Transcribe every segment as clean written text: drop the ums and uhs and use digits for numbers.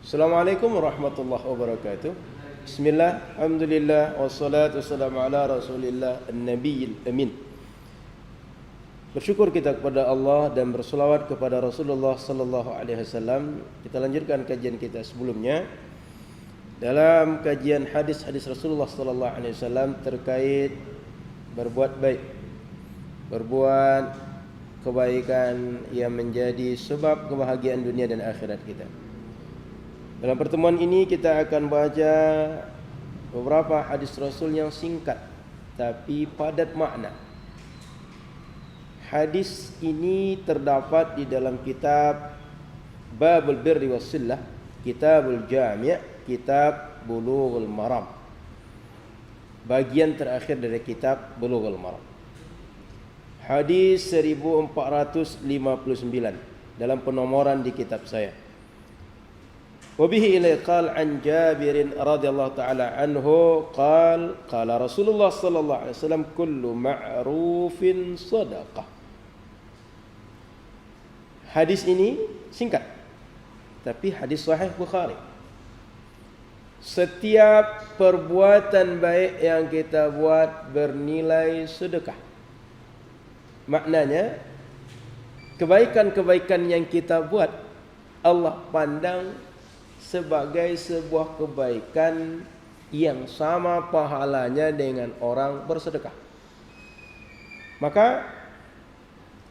Assalamualaikum warahmatullahi wabarakatuh. Bismillah, alhamdulillah, wassalatu wassalamu ala rasulillah an-nabiyil amin. Bersyukur kita kepada Allah dan berselawat kepada Rasulullah sallallahu alaihi wasallam. Kita lanjutkan kajian kita sebelumnya dalam kajian hadis-hadis Rasulullah sallallahu alaihi wasallam terkait berbuat baik, berbuat kebaikan yang menjadi sebab kebahagiaan dunia dan akhirat kita. Dalam pertemuan ini kita akan baca beberapa hadis Rasul yang singkat tapi padat makna. Hadis ini terdapat di dalam kitab Babul Birri Wassillah, Kitabul Jami', Kitab Bulughul Maram. Bagian terakhir dari kitab Bulughul Maram. Hadis 1459 dalam penomoran di kitab saya. وبه إليه قال عن جابر رضي الله تعالى عنه قال قال رسول الله صلى الله عليه وسلم كل معروف صدقة. Hadis ini singkat tapi hadis sahih Bukhari. Setiap perbuatan baik yang kita buat bernilai sedekah. Maknanya kebaikan-kebaikan yang kita buat Allah pandang sebagai sebuah kebaikan yang sama pahalanya dengan orang bersedekah. Maka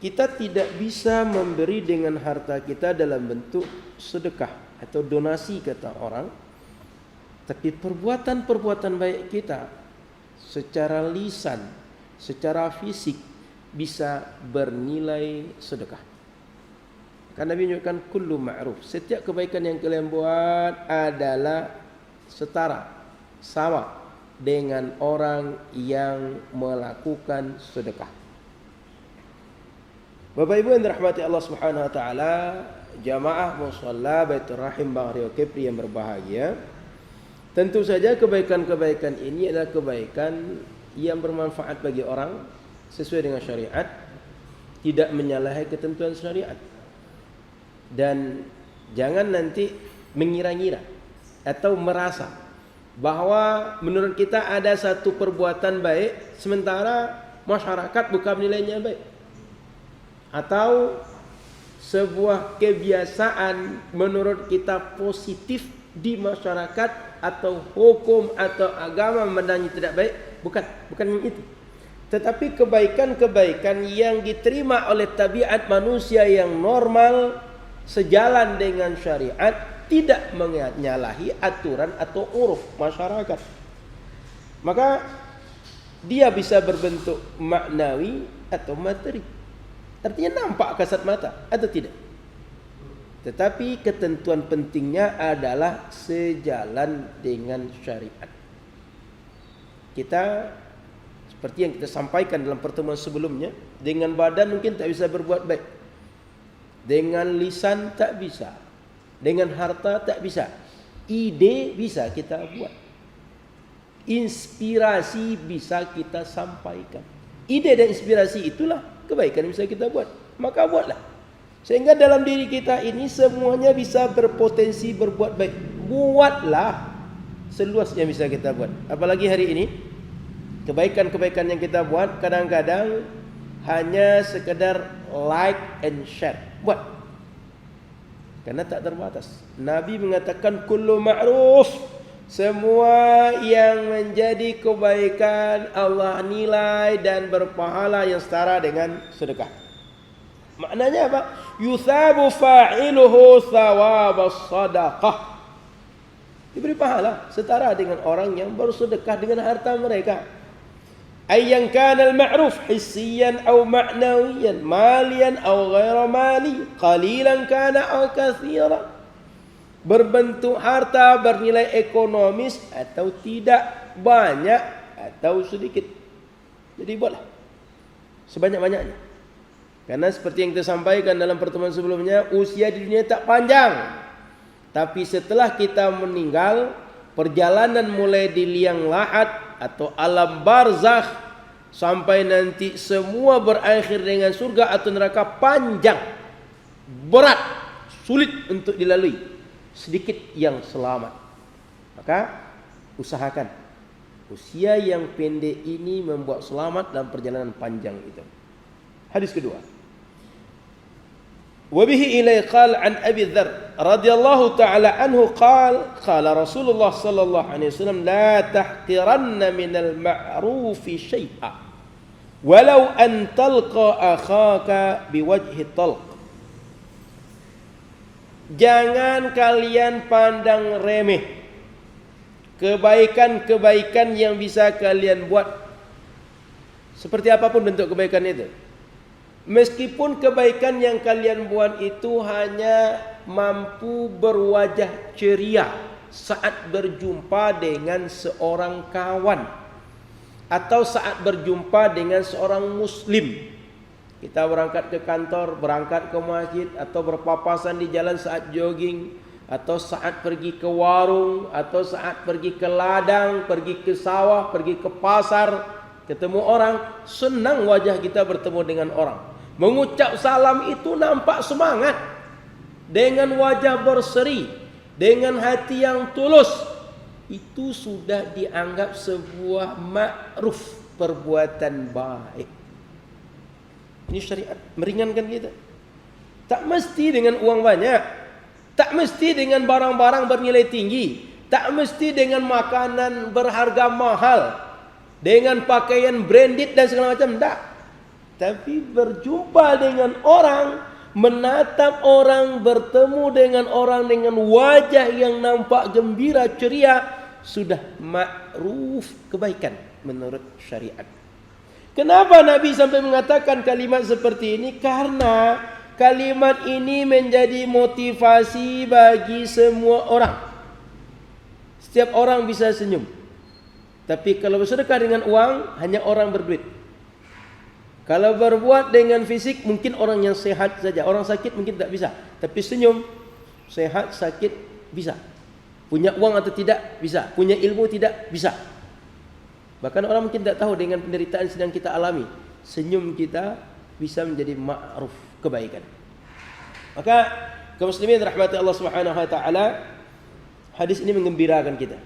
kita tidak bisa memberi dengan harta kita dalam bentuk sedekah atau donasi kata orang, tapi perbuatan-perbuatan baik kita secara lisan, secara fisik bisa bernilai sedekah. Karena Nabi menyebutkan kullu ma'ruf, setiap kebaikan yang kalian buat adalah setara, sama dengan orang yang melakukan sedekah. Bapak Ibu yang dirahmati Allah Subhanahu wa taala, jamaah musalla Baitur Rahim Bang Rio Kepri yang berbahagia. Tentu saja kebaikan-kebaikan ini adalah kebaikan yang bermanfaat bagi orang sesuai dengan syariat, tidak menyalahi ketentuan syariat. Dan jangan nanti mengira-ngira atau merasa bahwa menurut kita ada satu perbuatan baik sementara masyarakat bukan nilainya baik, atau sebuah kebiasaan menurut kita positif di masyarakat atau hukum atau agama memandangnya tidak baik. Bukan yang itu. Tetapi kebaikan-kebaikan yang diterima oleh tabiat manusia yang normal sejalan dengan syariat, tidak menyalahi aturan atau uruf masyarakat, maka dia bisa berbentuk maknawi atau materi. Artinya nampak kasat mata atau tidak. Tetapi ketentuan pentingnya adalah sejalan dengan syariat. Kita seperti yang kita sampaikan dalam pertemuan sebelumnya, dengan badan mungkin tak bisa berbuat baik, dengan lisan tak bisa, dengan harta tak bisa. Ide bisa kita buat, inspirasi bisa kita sampaikan. Ide dan inspirasi itulah kebaikan yang bisa kita buat. Maka buatlah, sehingga dalam diri kita ini semuanya bisa berpotensi berbuat baik. Buatlah seluas yang bisa kita buat. Apalagi hari ini, kebaikan-kebaikan yang kita buat kadang-kadang hanya sekedar like and share. Buat, karena tak terbatas. Nabi mengatakan kullu ma'ruf, semua yang menjadi kebaikan Allah nilai dan berpahala yang setara dengan sedekah. Maknanya apa? Yuthabu fa'iluhu thawabas sadaqah, diberi pahala setara dengan orang yang bersedekah dengan harta mereka. Ayyan kana al-ma'ruf hissiyan aw ma'nawiyan, maliyan aw ghaira mali, qalilan kana aw katsiran. Berbentuk harta bernilai ekonomis atau tidak, banyak atau sedikit. Jadi buatlah sebanyak-banyaknya. Karena seperti yang kita sampaikan dalam pertemuan sebelumnya, usia di dunia tak panjang. Tapi setelah kita meninggal, perjalanan mulai di liang lahat atau alam barzakh sampai nanti semua berakhir dengan surga atau neraka panjang, berat, sulit untuk dilalui. sedikit yang selamat. Maka usahakan usia yang pendek ini membuat selamat dalam perjalanan panjang itu. Hadis kedua. Wabihi ilai qal an Abi Dzar radhiyallahu taala anhu qala Rasulullah sallallahu alaihi wasallam la tahqiranna minal ma'rufi syai'a walau an talqa akhaka biwajhi talq. Jangan kalian pandang remeh kebaikan-kebaikan yang bisa kalian buat, seperti apapun bentuk kebaikan itu. Meskipun kebaikan yang kalian buat itu hanya mampu berwajah ceria saat berjumpa dengan seorang kawan atau saat berjumpa dengan seorang muslim. Kita berangkat ke kantor, berangkat ke masjid, atau berpapasan di jalan saat jogging, atau saat pergi ke warung, atau saat pergi ke ladang, pergi ke sawah, pergi ke pasar, ketemu orang, senang wajah kita bertemu dengan orang. Mengucap salam itu nampak semangat, dengan wajah berseri, dengan hati yang tulus. Itu sudah dianggap sebuah ma'ruf, perbuatan baik. Ini syariat meringankan kita. Tak mesti dengan uang banyak, tak mesti dengan barang-barang bernilai tinggi, tak mesti dengan makanan berharga mahal, dengan pakaian branded dan segala macam, tak. Tapi berjumpa dengan orang, menatap orang, bertemu dengan orang dengan wajah yang nampak gembira, ceria, sudah ma'ruf, kebaikan menurut syariat. Kenapa Nabi sampai mengatakan kalimat seperti ini? Karena kalimat ini menjadi motivasi bagi semua orang. Setiap orang bisa senyum. Tapi kalau bersedekah dengan uang, hanya orang berduit. Kalau berbuat dengan fisik, mungkin orang yang sehat saja. Orang sakit mungkin tak bisa. Tapi senyum, sehat, sakit, bisa. Punya uang atau tidak, bisa. Punya ilmu tidak, bisa. Bahkan orang mungkin tak tahu dengan penderitaan sedang kita alami. Senyum kita bisa menjadi ma'ruf, kebaikan. Maka kaum muslimin rahmati Allah Subhanahu wa taala, hadis ini menggembirakan kita.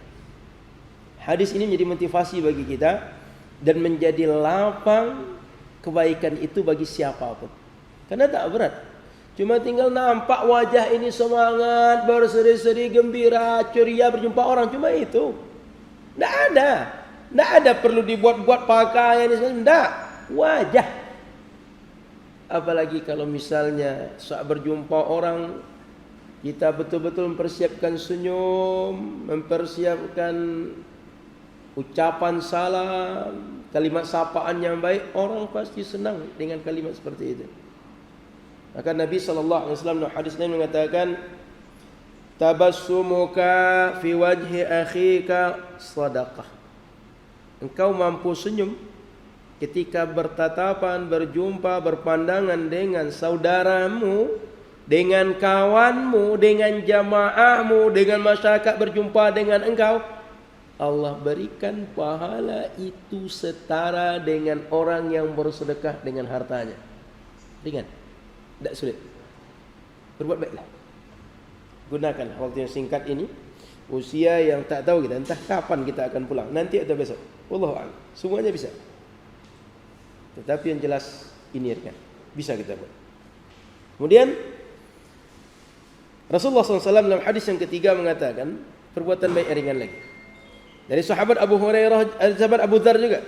Hadis ini menjadi motivasi bagi kita dan menjadi lapang kebaikan itu bagi siapapun. Karena tak berat. Cuma tinggal nampak wajah ini semangat, berseri-seri, gembira, ceria berjumpa orang, cuma itu. Tak ada perlu dibuat-buat pakaian ini semua, tak. Wajah. Apalagi kalau misalnya saat berjumpa orang, kita betul-betul mempersiapkan senyum, mempersiapkan ucapan salam, kalimat sapaan yang baik, orang pasti senang dengan kalimat seperti itu. Maka Nabi SAW dalam hadis lain mengatakan, tabassumuka fi wajhi akhika sadaqah. Engkau mampu senyum ketika bertatapan, berjumpa, berpandangan dengan saudaramu, dengan kawanmu, dengan jamaahmu, dengan masyarakat berjumpa dengan engkau, Allah berikan pahala itu setara dengan orang yang bersedekah dengan hartanya. Ringan, tidak sulit. Berbuat baiklah. Gunakan waktu yang singkat ini, usia yang tak tahu kita, entah kapan kita akan pulang, nanti atau besok. Wallahu a'lam. Semuanya bisa. Tetapi yang jelas ini ringan, bisa kita buat. Kemudian Rasulullah SAW dalam hadis yang ketiga mengatakan perbuatan baik yang ringan lagi. Dari sahabat Abu Hurairah, sahabat Abu Dzar juga.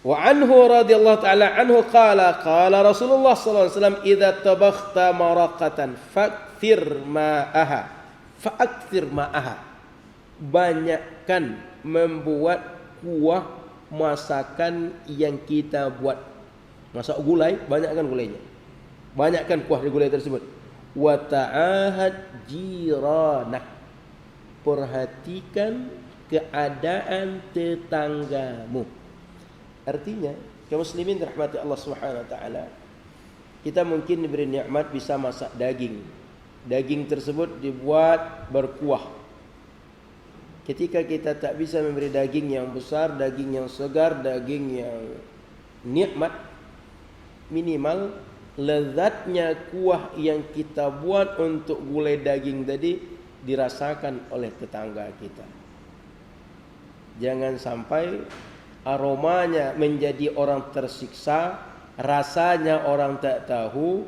Wa anhu radhiyallahu taala anhu qala Rasulullah sallallahu alaihi wasallam idza tabakhta maraqatan fa'kthir ma'aha. Banyakkan membuat kuah masakan yang kita buat. Masak gulai, banyakkan gulainya. Banyakkan kuah di gulai tersebut. Wa ta'ahad jiranak. Perhatikan keadaan tetanggamu. Artinya, kaum muslimin rahmati Allah Subhanahu wa taala, kita mungkin diberi nikmat bisa masak daging. Daging tersebut dibuat berkuah. Ketika kita tak bisa memberi daging yang besar, daging yang segar, daging yang nikmat, minimal lezatnya kuah yang kita buat untuk gulai daging tadi dirasakan oleh tetangga kita. Jangan sampai aromanya menjadi orang tersiksa, rasanya orang tak tahu.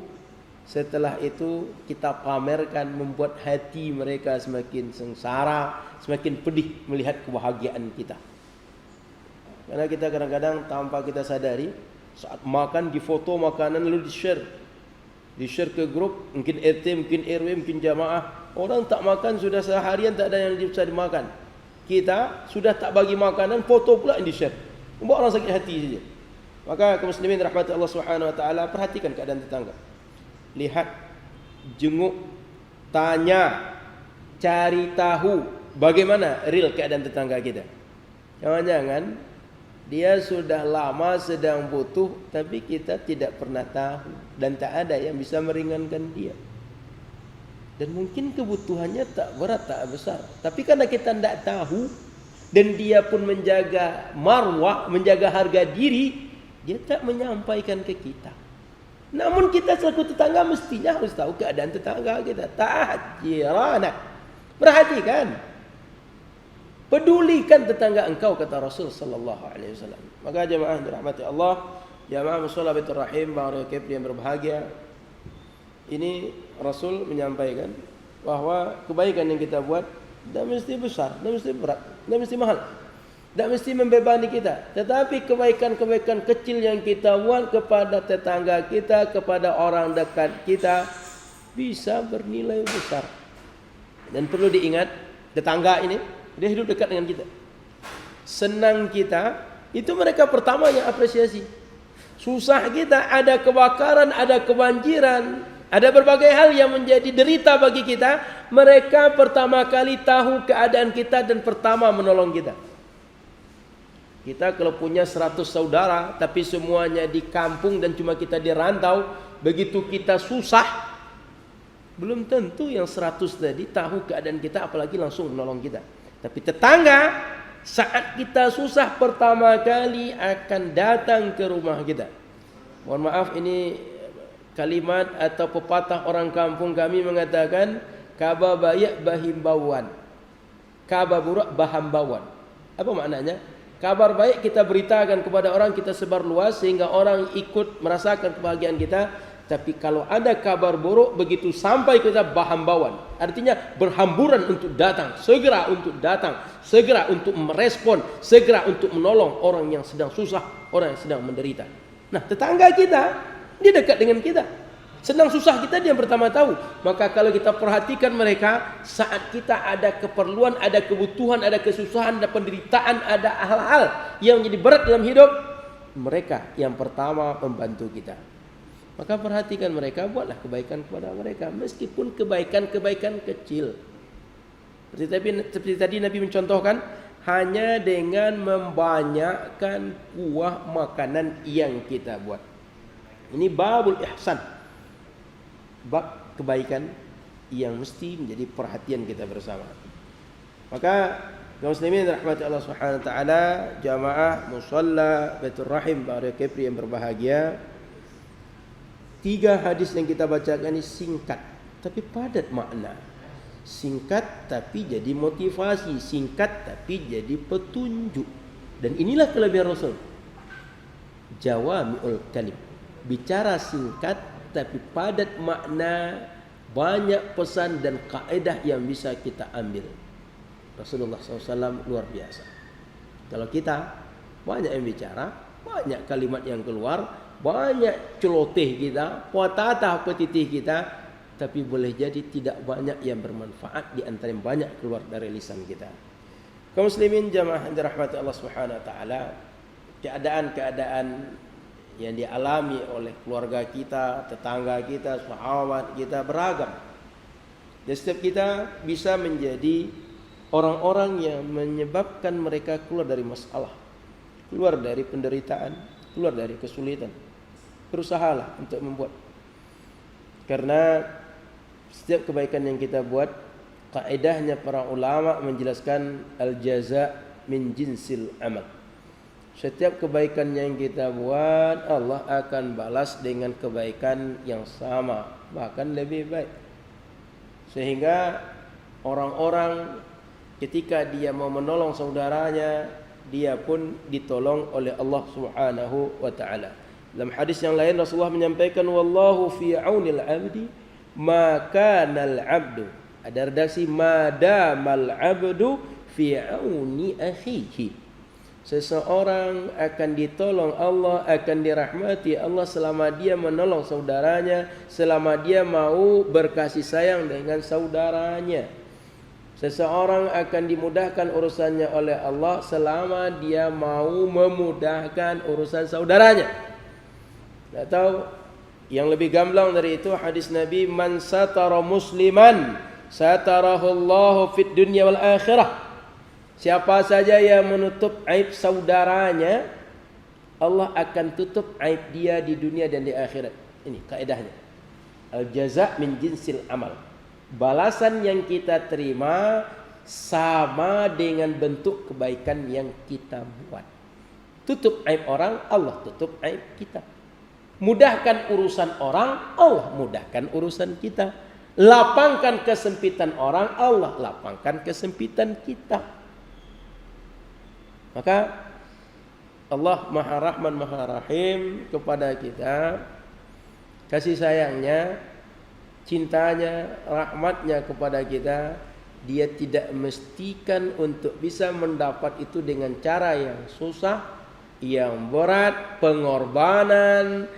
Setelah itu kita pamerkan, membuat hati mereka semakin sengsara, semakin pedih melihat kebahagiaan kita. Karena kita kadang-kadang tanpa kita sadari, saat makan difoto makanan lalu di-share ke grup, mungkin RT, mungkin RW, mungkin jamaah. Orang tak makan sudah seharian tak ada yang bisa dimakan. Kita sudah tak bagi makanan, foto pula yang di-share. Membuat orang sakit hati saja. Maka kaum muslimin rahmati Allah Subhanahu wa taala, perhatikan keadaan tetangga. Lihat, jenguk, tanya, cari tahu bagaimana real keadaan tetangga kita. Jangan-jangan dia sudah lama sedang butuh, tapi kita tidak pernah tahu dan tak ada yang bisa meringankan dia. Dan mungkin kebutuhannya tak berat, tak besar, tapi karena kita tidak tahu dan dia pun menjaga marwah, menjaga harga diri, dia tak menyampaikan ke kita. Namun kita selaku tetangga mestinya harus tahu keadaan tetangga kita. Ta'jirana. Perhatikan. Pedulikan tetangga engkau, kata Rasul sallallahu alaihi wasallam. Maka jemaah dirahmati Allah, jemaah musalla Baitur Rahim, barakallahu yang berbahagia. Ini Rasul menyampaikan bahwa kebaikan yang kita buat tidak mesti besar, tidak mesti berat, tidak mesti mahal, tidak mesti membebani kita. Tetapi kebaikan-kebaikan kecil yang kita buat kepada tetangga kita, kepada orang dekat kita, bisa bernilai besar. Dan perlu diingat, tetangga ini dia hidup dekat dengan kita. Senang kita, itu mereka pertama yang apresiasi. Susah kita, ada kebakaran, ada kebanjiran, ada berbagai hal yang menjadi derita bagi kita, mereka pertama kali tahu keadaan kita dan pertama menolong kita. Kita kalau punya 100 saudara, tapi semuanya di kampung dan cuma kita di rantau, begitu kita susah, belum tentu yang 100 tadi tahu keadaan kita, apalagi langsung menolong kita. Tapi tetangga, saat kita susah pertama kali akan datang ke rumah kita. Mohon maaf, ini kalimat atau pepatah orang kampung kami mengatakan, kabar baik bahimbauan, kabar buruk bahambawan. Apa maknanya? Kabar baik kita beritakan kepada orang, kita sebar luas sehingga orang ikut merasakan kebahagiaan kita. Tapi kalau ada kabar buruk, begitu sampai kita bahambawan, artinya berhamburan untuk datang, segera untuk datang, segera untuk merespon, segera untuk menolong orang yang sedang susah, orang yang sedang menderita. Nah, tetangga kita, dia dekat dengan kita. Sedang susah kita, dia yang pertama tahu. Maka kalau kita perhatikan mereka, saat kita ada keperluan, ada kebutuhan, ada kesusahan, ada penderitaan, ada hal-hal yang menjadi berat dalam hidup, mereka yang pertama membantu kita. Maka perhatikan mereka, buatlah kebaikan kepada mereka, meskipun kebaikan-kebaikan kecil. Seperti tadi Nabi mencontohkan, hanya dengan membanyakkan kuah makanan yang kita buat. Ini babul ihsan, bab kebaikan yang mesti menjadi perhatian kita bersama. Maka kaum muslimin rahmati Allah Subhanahu wa taala, jamaah musalla Baitur Rahim barakallahu yang berbahagia, 3 hadis yang kita bacakan ini singkat tapi padat makna. Singkat tapi jadi motivasi, singkat tapi jadi petunjuk. Dan inilah kelebihan Rasul. Jawami'ul kalim. Bicara singkat tapi padat makna, banyak pesan dan kaedah yang bisa kita ambil. Rasulullah SAW luar biasa. Kalau kita banyak yang bicara, banyak kalimat yang keluar, banyak celoteh kita, patah petitih kita, tapi boleh jadi tidak banyak yang bermanfaat di antara yang banyak keluar dari lisan kita. Kaum muslimin jamaah yang dirahmati Allah Subhanahu wa taala, keadaan-keadaan yang dialami oleh keluarga kita, tetangga kita, sahabat kita beragam. Dan setiap kita bisa menjadi orang-orang yang menyebabkan mereka keluar dari masalah, keluar dari penderitaan, keluar dari kesulitan. Berusahalah untuk membuat. Karena setiap kebaikan yang kita buat, kaedahnya para ulama menjelaskan al-jaza min jinsil amal. Setiap kebaikan yang kita buat, Allah akan balas dengan kebaikan yang sama, bahkan lebih baik. Sehingga orang-orang ketika dia mau menolong saudaranya, dia pun ditolong oleh Allah Subhanahu wa taala. Dalam hadis yang lain Rasulullah menyampaikan, wallahu fi aunil abdi ma kana al abdu. Ada redaksi madamal abdu fi auni akhihi. Seseorang akan ditolong Allah, akan dirahmati Allah selama dia menolong saudaranya, selama dia mau berkasih sayang dengan saudaranya. Seseorang akan dimudahkan urusannya oleh Allah selama dia mau memudahkan urusan saudaranya. Tak tahu yang lebih gamblang dari itu hadis Nabi, man satara musliman satarahu Allahu fid dunya wal akhirah. Siapa saja yang menutup aib saudaranya, Allah akan tutup aib dia di dunia dan di akhirat. Ini kaedahnya. Al-jaza' min jinsil amal. Balasan yang kita terima sama dengan bentuk kebaikan yang kita buat. Tutup aib orang, Allah tutup aib kita. Mudahkan urusan orang, Allah mudahkan urusan kita. Lapangkan kesempitan orang, Allah lapangkan kesempitan kita. Maka Allah Maha Rahman Maha Rahim kepada kita. Kasih sayangnya, cintanya, rahmatnya kepada kita, dia tidak mestikan untuk bisa mendapat itu dengan cara yang susah, yang berat, pengorbanan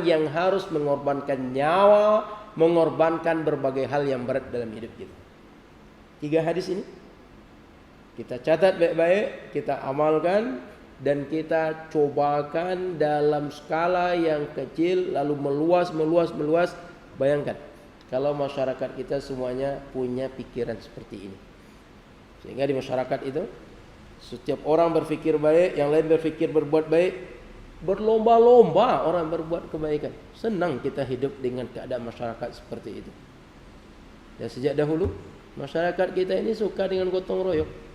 yang harus mengorbankan nyawa, mengorbankan berbagai hal yang berat dalam hidup kita. 3 hadis ini kita catat baik-baik, kita amalkan, dan kita cobakan dalam skala yang kecil lalu meluas. Bayangkan kalau masyarakat kita semuanya punya pikiran seperti ini. Sehingga di masyarakat itu setiap orang berpikir baik, yang lain berpikir berbuat baik, berlomba-lomba orang berbuat kebaikan. Senang kita hidup dengan keadaan masyarakat seperti itu. Dan sejak dahulu masyarakat kita ini suka dengan gotong royong.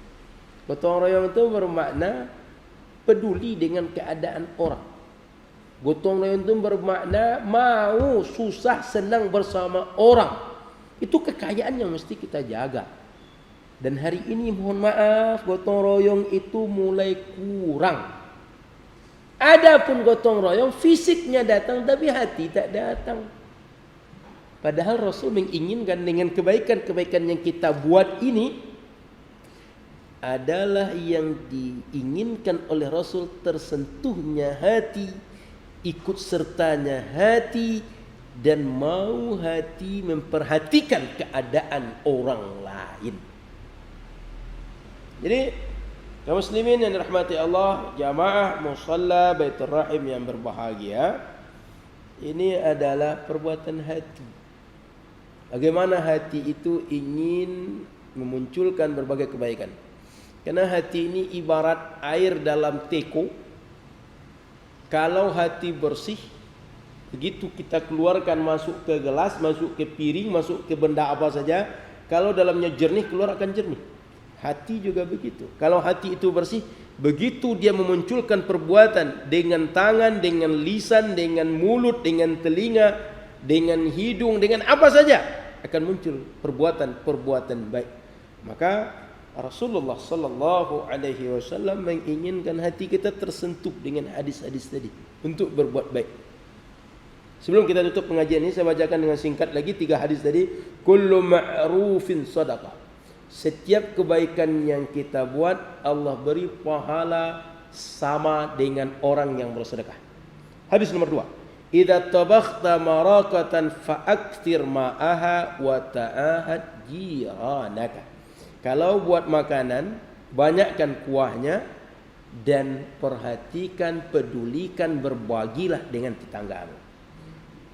Gotong royong itu bermakna peduli dengan keadaan orang. Gotong royong itu bermakna mau susah senang bersama orang. Itu kekayaan yang mesti kita jaga. Dan hari ini mohon maaf, gotong royong itu mulai kurang. Adapun gotong royong fisiknya datang tapi hati tak datang. Padahal Rasul menginginkan dengan kebaikan-kebaikan yang kita buat ini adalah yang diinginkan oleh Rasul, tersentuhnya hati, ikut sertanya hati, dan mau hati memperhatikan keadaan orang lain. Jadi kaum muslimin yang dirahmati Allah, jamaah musalla Baitur Rahim yang berbahagia, ini adalah perbuatan hati. Bagaimana hati itu ingin memunculkan berbagai kebaikan. Karena hati ini ibarat air dalam teko. Kalau hati bersih, begitu kita keluarkan masuk ke gelas, masuk ke piring, masuk ke benda apa saja, kalau dalamnya jernih, keluar akan jernih. Hati juga begitu. Kalau hati itu bersih, begitu dia memunculkan perbuatan dengan tangan, dengan lisan, dengan mulut, dengan telinga, dengan hidung, dengan apa saja, akan muncul perbuatan-perbuatan baik. Maka Rasulullah sallallahu alaihi wasallam menginginkan hati kita tersentuh dengan hadis-hadis tadi untuk berbuat baik. Sebelum kita tutup pengajian ini, saya bacakan dengan singkat lagi 3 hadis tadi. Kullu ma'rufin sadaqah. Setiap kebaikan yang kita buat, Allah beri pahala sama dengan orang yang bersedekah. Hadis nomor 2. Idza tabakhta maraqatan fa'akthir ma'aha wa ta'ahad jiranaka. Kalau buat makanan, banyakkan kuahnya dan perhatikan, pedulikan, berbagilah dengan tetanggamu.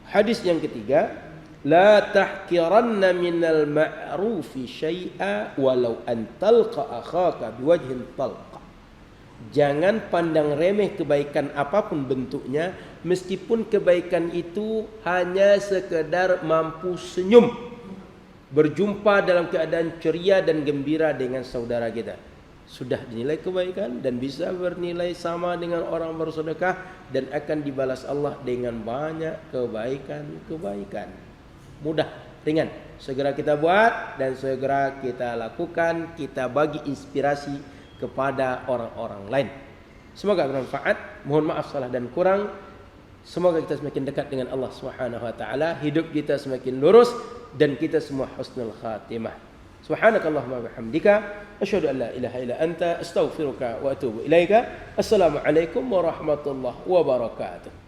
Hadis yang ketiga, la tahqiranna minal ma'rufi syai'a walau an talqa akhaka biwajhin talqa. Jangan pandang remeh kebaikan apapun bentuknya, meskipun kebaikan itu hanya sekedar mampu senyum, berjumpa dalam keadaan ceria dan gembira dengan saudara kita. sudah dinilai kebaikan dan bisa bernilai sama dengan orang bersedekah dan akan dibalas Allah dengan banyak kebaikan-kebaikan. Mudah, ringan. Segera kita buat dan segera kita lakukan, kita bagi inspirasi kepada orang-orang lain. Semoga bermanfaat. Mohon maaf salah dan kurang. Semoga kita semakin dekat dengan Allah Subhanahu wa taala, hidup kita semakin lurus dan kita semua husnul khatimah. Subhanakallahumma bihamdika asyhadu an la ilaha illa anta astaghfiruka wa atubu ilaika. Assalamualaikum warahmatullahi wabarakatuh.